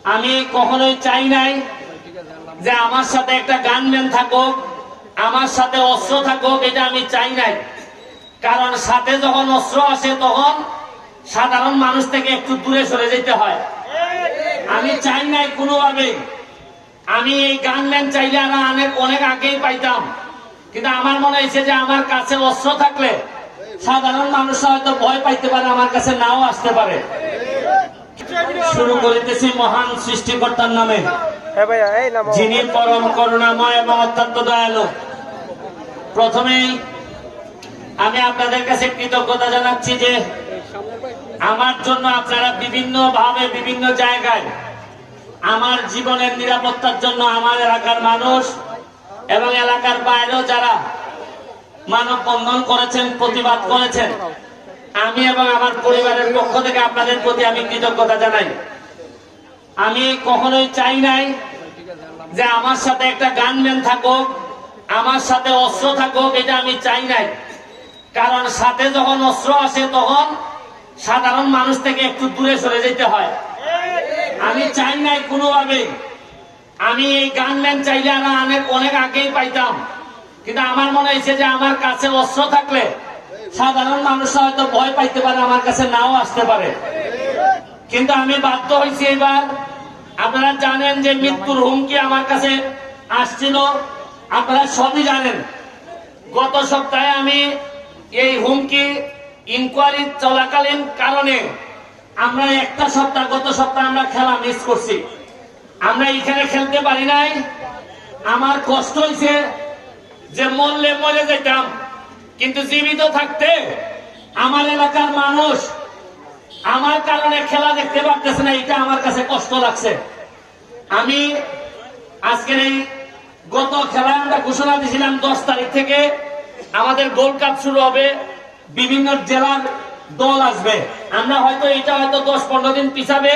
আমি কখনোই চাই নাই যে আমার সাথে একটা গানম্যান থাকুক, আমার সাথে অস্ত্র থাকুক, এটা আমি চাই নাই। কারণ সাথে যখন অস্ত্র আসে তখন সাধারণ মানুষ থেকে একটু দূরে সরে যেতে হয়। আমি চাই নাই কোনোভাবে। আমি এই গানম্যান চাইলে আর অনেক আগেই পাইতাম, কিন্তু আমার মনে হয়েছে যে আমার কাছে অস্ত্র থাকলে সাধারণ মানুষরা হয়তো ভয় পাইতে পারে, আমার কাছে নাও আসতে পারে। শুরু করিতেছি মহান সৃষ্টিকর্তার নামে, যিনি পরম করুণাময় এবং অত্যন্ত দয়ালু। প্রথমেই আমি আপনাদের কাছে কৃতজ্ঞতা জানাচ্ছি যে আমার জন্য আপনারা বিভিন্ন ভাবে বিভিন্ন জায়গায় আমার জীবনের নিরাপত্তার জন্য আমার এলাকার মানুষ এবং এলাকার বাইরেও যারা মানববন্ধন করেছেন, প্রতিবাদ করেছেন, আমি এবং আমার পরিবারের পক্ষ থেকে আপনাদের প্রতি আমি কৃতজ্ঞতা জানাই। আমি কখনোই চাই নাই যে আমার সাথে একটা গানম্যান থাকুক, আমার সাথে অস্ত্র থাকুক, এটা আমি চাই নাই। কারণ সাথে যখন অস্ত্র আসে তখন সাধারণ মানুষ থেকে একটু দূরে সরে যেতে হয়। আমি চাই নাই কোনোভাবে। আমি এই গানম্যান চাইলে আর অনেক আগেই পাইতাম, কিন্তু আমার মনে হয়েছে যে আমার কাছে অস্ত্র থাকলে সাধারণ মানুষরা হয়তো ভয় পাইতে পারে, আমার কাছে নাও আসতে পারে। কিন্তু আমি বাধ্য হয়েছি এবার। আপনারা জানেন যে মৃত্যুর হুমকি আমার কাছে আসছিল, আপনারা সবই জানেন। গত সপ্তাহে আমি এই হুমকি ইনকোয়ারি চলাকালীন কারণে আমরা গত সপ্তাহে আমরা খেলা মিস করছি, আমরা এখানে খেলতে পারি নাই। আমার কষ্ট হয়েছে যে মরলে মরে যেতাম, কিন্তু জীবিত থাকতে আমার এলাকার মানুষ আমার কারণে খেলা দেখতে পারতেছে না, এটা আমার কাছে কষ্ট লাগছে। আমি আজকের এই গত খেলা আমরা ঘোষণা দিয়েছিলাম 10 তারিখ থেকে আমাদের গোল্ড কাপ শুরু হবে, বিভিন্ন জেলার দল আসবে। আমরা হয়তো 10-15 দিন পিছাবে,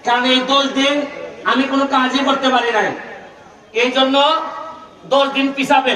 কারণ এই 10 দিন আমি কোনো কাজই করতে পারি নাই, এই জন্য 10 দিন পিছাবে।